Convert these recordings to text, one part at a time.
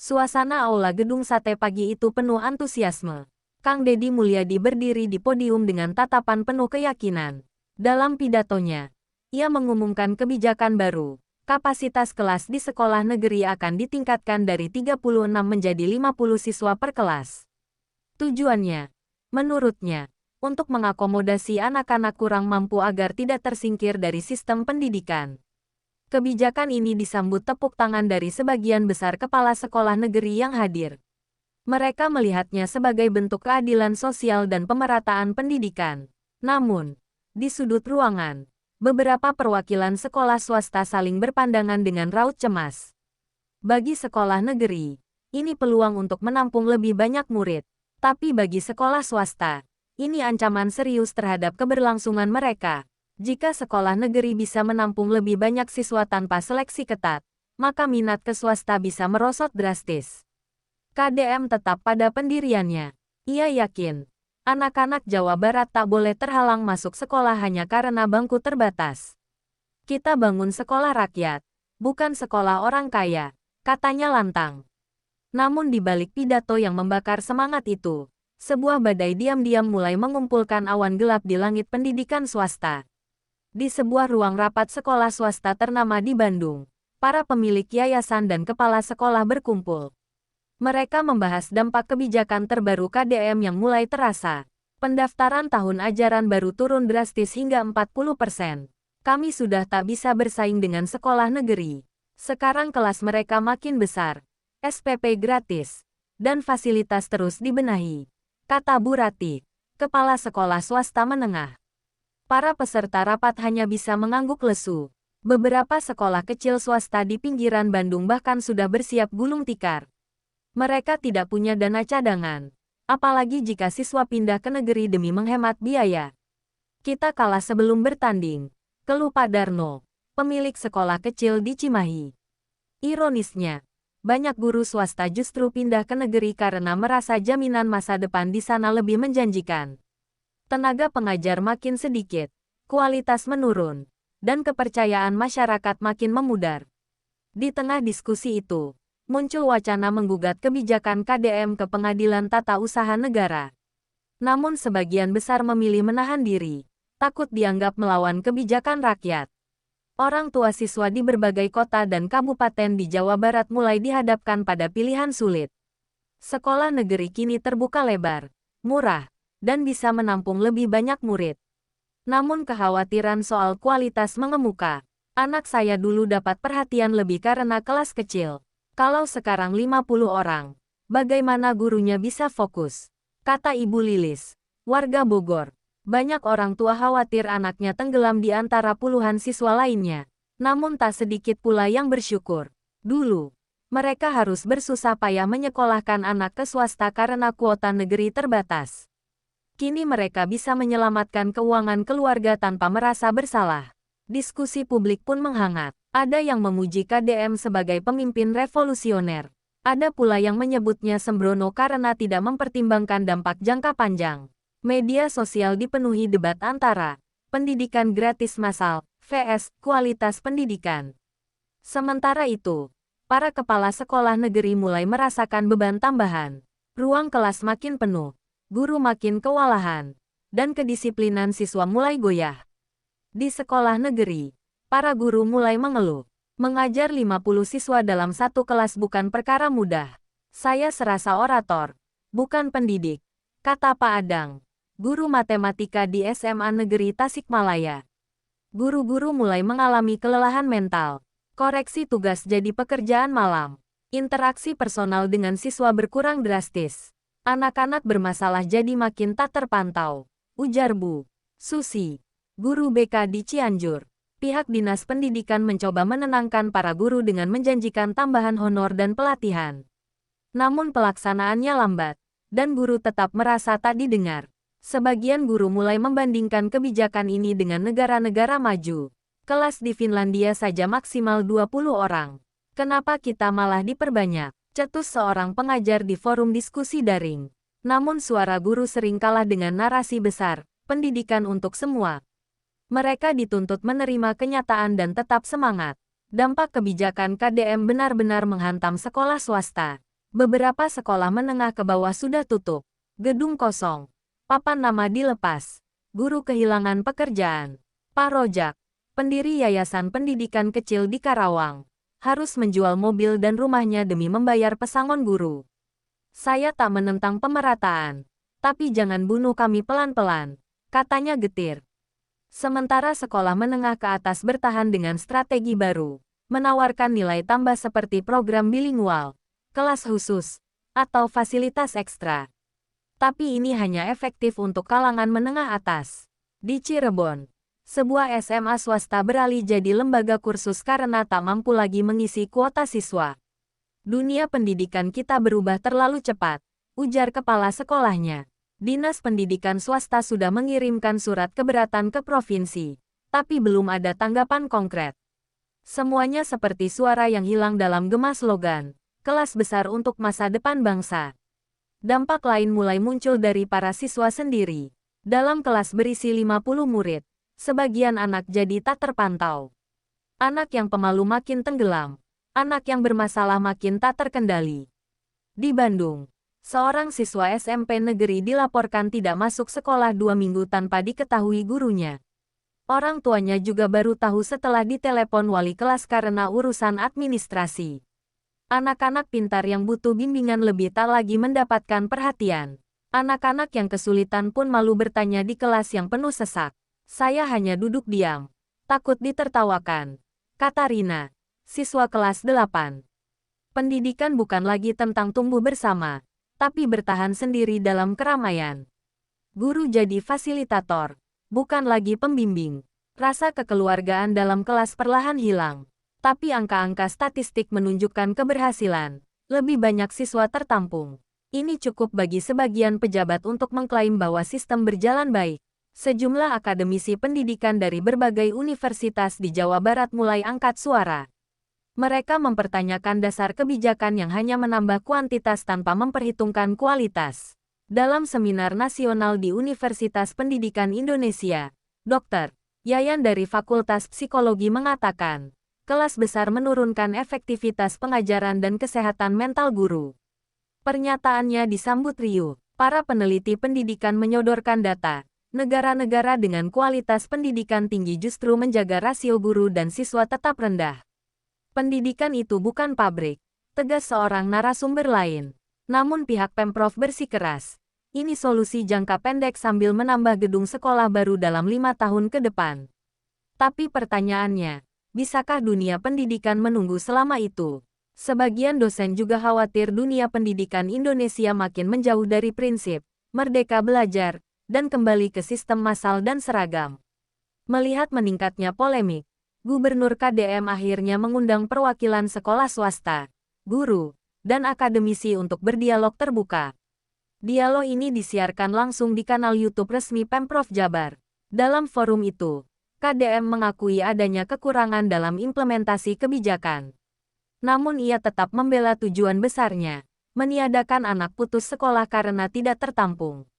Suasana aula gedung sate pagi itu penuh antusiasme. Kang Deddy Mulyadi berdiri di podium dengan tatapan penuh keyakinan. Dalam pidatonya, ia mengumumkan kebijakan baru. Kapasitas kelas di sekolah negeri akan ditingkatkan dari 36 menjadi 50 siswa per kelas. Tujuannya, menurutnya, untuk mengakomodasi anak-anak kurang mampu agar tidak tersingkir dari sistem pendidikan. Kebijakan ini disambut tepuk tangan dari sebagian besar kepala sekolah negeri yang hadir. Mereka melihatnya sebagai bentuk keadilan sosial dan pemerataan pendidikan. Namun, di sudut ruangan, beberapa perwakilan sekolah swasta saling berpandangan dengan raut cemas. Bagi sekolah negeri, ini peluang untuk menampung lebih banyak murid. Tapi bagi sekolah swasta, ini ancaman serius terhadap keberlangsungan mereka. Jika sekolah negeri bisa menampung lebih banyak siswa tanpa seleksi ketat, maka minat ke swasta bisa merosot drastis. KDM tetap pada pendiriannya. Ia yakin, anak-anak Jawa Barat tak boleh terhalang masuk sekolah hanya karena bangku terbatas. Kita bangun sekolah rakyat, bukan sekolah orang kaya, katanya lantang. Namun di balik pidato yang membakar semangat itu, sebuah badai diam-diam mulai mengumpulkan awan gelap di langit pendidikan swasta. Di sebuah ruang rapat sekolah swasta ternama di Bandung, para pemilik yayasan dan kepala sekolah berkumpul. Mereka membahas dampak kebijakan terbaru KDM yang mulai terasa. Pendaftaran tahun ajaran baru turun drastis hingga 40%. Kami sudah tak bisa bersaing dengan sekolah negeri. Sekarang kelas mereka makin besar, SPP gratis, dan fasilitas terus dibenahi, kata Bu Ratih, kepala sekolah swasta menengah. Para peserta rapat hanya bisa mengangguk lesu. Beberapa sekolah kecil swasta di pinggiran Bandung bahkan sudah bersiap gulung tikar. Mereka tidak punya dana cadangan, apalagi jika siswa pindah ke negeri demi menghemat biaya. Kita kalah sebelum bertanding, keluh Pak Darno, pemilik sekolah kecil di Cimahi. Ironisnya, banyak guru swasta justru pindah ke negeri karena merasa jaminan masa depan di sana lebih menjanjikan. Tenaga pengajar makin sedikit, kualitas menurun, dan kepercayaan masyarakat makin memudar. Di tengah diskusi itu, muncul wacana menggugat kebijakan KDM ke Pengadilan Tata Usaha Negara. Namun sebagian besar memilih menahan diri, takut dianggap melawan kebijakan rakyat. Orang tua siswa di berbagai kota dan kabupaten di Jawa Barat mulai dihadapkan pada pilihan sulit. Sekolah negeri kini terbuka lebar, murah, dan bisa menampung lebih banyak murid. Namun kekhawatiran soal kualitas mengemuka. Anak saya dulu dapat perhatian lebih karena kelas kecil. Kalau sekarang 50 orang, bagaimana gurunya bisa fokus? Kata Ibu Lilis, warga Bogor. Banyak orang tua khawatir anaknya tenggelam di antara puluhan siswa lainnya. Namun tak sedikit pula yang bersyukur. Dulu, mereka harus bersusah payah menyekolahkan anak ke swasta karena kuota negeri terbatas. Kini mereka bisa menyelamatkan keuangan keluarga tanpa merasa bersalah. Diskusi publik pun menghangat. Ada yang memuji KDM sebagai pemimpin revolusioner. Ada pula yang menyebutnya sembrono karena tidak mempertimbangkan dampak jangka panjang. Media sosial dipenuhi debat antara pendidikan gratis massal vs kualitas pendidikan. Sementara itu, para kepala sekolah negeri mulai merasakan beban tambahan. Ruang kelas makin penuh. Guru makin kewalahan, dan kedisiplinan siswa mulai goyah. Di sekolah negeri, para guru mulai mengeluh. Mengajar 50 siswa dalam satu kelas bukan perkara mudah. Saya serasa orator, bukan pendidik, kata Pak Adang, guru matematika di SMA Negeri Tasikmalaya. Guru-guru mulai mengalami kelelahan mental. Koreksi tugas jadi pekerjaan malam. Interaksi personal dengan siswa berkurang drastis. Anak-anak bermasalah jadi makin tak terpantau, ujar Bu Susi, guru BK di Cianjur. Pihak Dinas Pendidikan mencoba menenangkan para guru dengan menjanjikan tambahan honor dan pelatihan. Namun pelaksanaannya lambat, dan guru tetap merasa tak didengar. Sebagian guru mulai membandingkan kebijakan ini dengan negara-negara maju. Kelas di Finlandia saja maksimal 20 orang. Kenapa kita malah diperbanyak? Cetus seorang pengajar di forum diskusi daring. Namun suara guru sering kalah dengan narasi besar, pendidikan untuk semua. Mereka dituntut menerima kenyataan dan tetap semangat. Dampak kebijakan KDM benar-benar menghantam sekolah swasta. Beberapa sekolah menengah ke bawah sudah tutup. Gedung kosong. Papan nama dilepas. Guru kehilangan pekerjaan. Pak Rojak, pendiri Yayasan Pendidikan Kecil di Karawang, harus menjual mobil dan rumahnya demi membayar pesangon guru. Saya tak menentang pemerataan, tapi jangan bunuh kami pelan-pelan, katanya getir. Sementara sekolah menengah ke atas bertahan dengan strategi baru, menawarkan nilai tambah seperti program bilingual, kelas khusus, atau fasilitas ekstra. Tapi ini hanya efektif untuk kalangan menengah atas. Di Cirebon, sebuah SMA swasta beralih jadi lembaga kursus karena tak mampu lagi mengisi kuota siswa. Dunia pendidikan kita berubah terlalu cepat, ujar kepala sekolahnya. Dinas Pendidikan swasta sudah mengirimkan surat keberatan ke provinsi, tapi belum ada tanggapan konkret. Semuanya seperti suara yang hilang dalam gema slogan, kelas besar untuk masa depan bangsa. Dampak lain mulai muncul dari para siswa sendiri. Dalam kelas berisi 50 murid, sebagian anak jadi tak terpantau. Anak yang pemalu makin tenggelam, anak yang bermasalah makin tak terkendali. Di Bandung, seorang siswa SMP negeri dilaporkan tidak masuk sekolah 2 minggu tanpa diketahui gurunya. Orang tuanya juga baru tahu setelah ditelepon wali kelas karena urusan administrasi. Anak-anak pintar yang butuh bimbingan lebih tak lagi mendapatkan perhatian. Anak-anak yang kesulitan pun malu bertanya di kelas yang penuh sesak. Saya hanya duduk diam, takut ditertawakan, kata Rina, siswa kelas 8. Pendidikan bukan lagi tentang tumbuh bersama, tapi bertahan sendiri dalam keramaian. Guru jadi fasilitator, bukan lagi pembimbing. Rasa kekeluargaan dalam kelas perlahan hilang. Tapi angka-angka statistik menunjukkan keberhasilan. Lebih banyak siswa tertampung. Ini cukup bagi sebagian pejabat untuk mengklaim bahwa sistem berjalan baik. Sejumlah akademisi pendidikan dari berbagai universitas di Jawa Barat mulai angkat suara. Mereka mempertanyakan dasar kebijakan yang hanya menambah kuantitas tanpa memperhitungkan kualitas. Dalam seminar nasional di Universitas Pendidikan Indonesia, Dr. Yayan dari Fakultas Psikologi mengatakan, kelas besar menurunkan efektivitas pengajaran dan kesehatan mental guru. Pernyataannya disambut riuh. Para peneliti pendidikan menyodorkan data. Negara-negara dengan kualitas pendidikan tinggi justru menjaga rasio guru dan siswa tetap rendah. Pendidikan itu bukan pabrik, tegas seorang narasumber lain. Namun pihak Pemprov bersikeras. Ini solusi jangka pendek sambil menambah gedung sekolah baru dalam 5 tahun ke depan. Tapi pertanyaannya, bisakah dunia pendidikan menunggu selama itu? Sebagian dosen juga khawatir dunia pendidikan Indonesia makin menjauh dari prinsip merdeka belajar dan kembali ke sistem massal dan seragam. Melihat meningkatnya polemik, Gubernur KDM akhirnya mengundang perwakilan sekolah swasta, guru, dan akademisi untuk berdialog terbuka. Dialog ini disiarkan langsung di kanal YouTube resmi Pemprov Jabar. Dalam forum itu, KDM mengakui adanya kekurangan dalam implementasi kebijakan. Namun ia tetap membela tujuan besarnya, meniadakan anak putus sekolah karena tidak tertampung.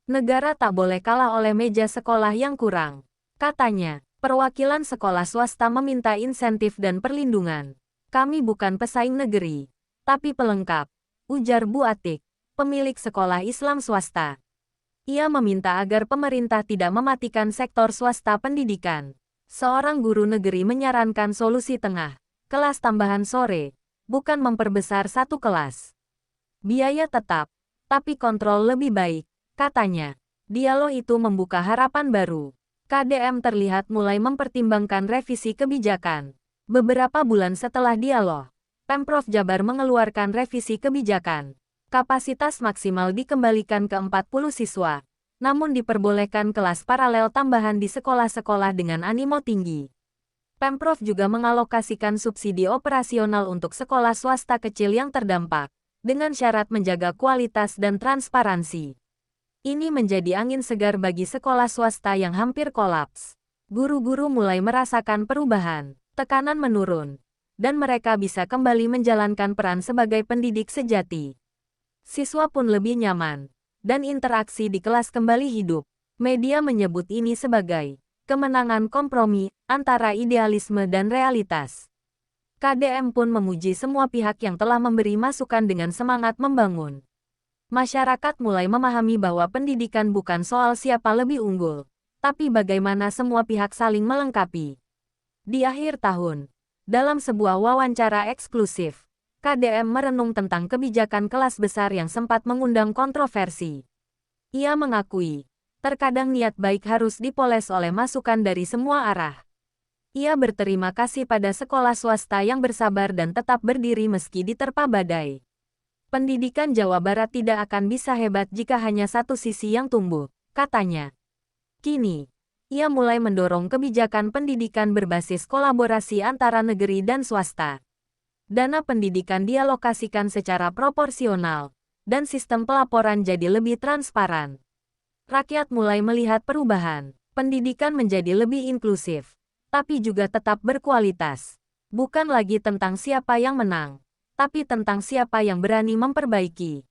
Negara tak boleh kalah oleh meja sekolah yang kurang. Katanya, perwakilan sekolah swasta meminta insentif dan perlindungan. Kami bukan pesaing negeri, tapi pelengkap, ujar Bu Atik, pemilik sekolah Islam swasta. Ia meminta agar pemerintah tidak mematikan sektor swasta pendidikan. Seorang guru negeri menyarankan solusi tengah, kelas tambahan sore, bukan memperbesar satu kelas. Biaya tetap, tapi kontrol lebih baik, katanya. Dialog itu membuka harapan baru. KDM terlihat mulai mempertimbangkan revisi kebijakan. Beberapa bulan setelah dialog, Pemprov Jabar mengeluarkan revisi kebijakan. Kapasitas maksimal dikembalikan ke 40 siswa, namun diperbolehkan kelas paralel tambahan di sekolah-sekolah dengan animo tinggi. Pemprov juga mengalokasikan subsidi operasional untuk sekolah swasta kecil yang terdampak, dengan syarat menjaga kualitas dan transparansi. Ini menjadi angin segar bagi sekolah swasta yang hampir kolaps. Guru-guru mulai merasakan perubahan, tekanan menurun, dan mereka bisa kembali menjalankan peran sebagai pendidik sejati. Siswa pun lebih nyaman, dan interaksi di kelas kembali hidup. Media menyebut ini sebagai kemenangan kompromi antara idealisme dan realitas. KDM pun memuji semua pihak yang telah memberi masukan dengan semangat membangun. Masyarakat mulai memahami bahwa pendidikan bukan soal siapa lebih unggul, tapi bagaimana semua pihak saling melengkapi. Di akhir tahun, dalam sebuah wawancara eksklusif, KDM merenung tentang kebijakan kelas besar yang sempat mengundang kontroversi. Ia mengakui, terkadang niat baik harus dipoles oleh masukan dari semua arah. Ia berterima kasih pada sekolah swasta yang bersabar dan tetap berdiri meski diterpa badai. Pendidikan Jawa Barat tidak akan bisa hebat jika hanya satu sisi yang tumbuh, katanya. Kini, ia mulai mendorong kebijakan pendidikan berbasis kolaborasi antara negeri dan swasta. Dana pendidikan dialokasikan secara proporsional, dan sistem pelaporan jadi lebih transparan. Rakyat mulai melihat perubahan, pendidikan menjadi lebih inklusif, tapi juga tetap berkualitas. Bukan lagi tentang siapa yang menang, tapi tentang siapa yang berani memperbaiki.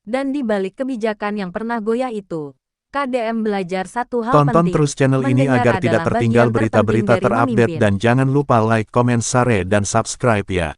Dan di balik kebijakan yang pernah goyah itu, KDM belajar satu hal penting. Tonton terus channel ini agar tidak tertinggal berita-berita terupdate dan jangan lupa like, komen, share, dan subscribe ya.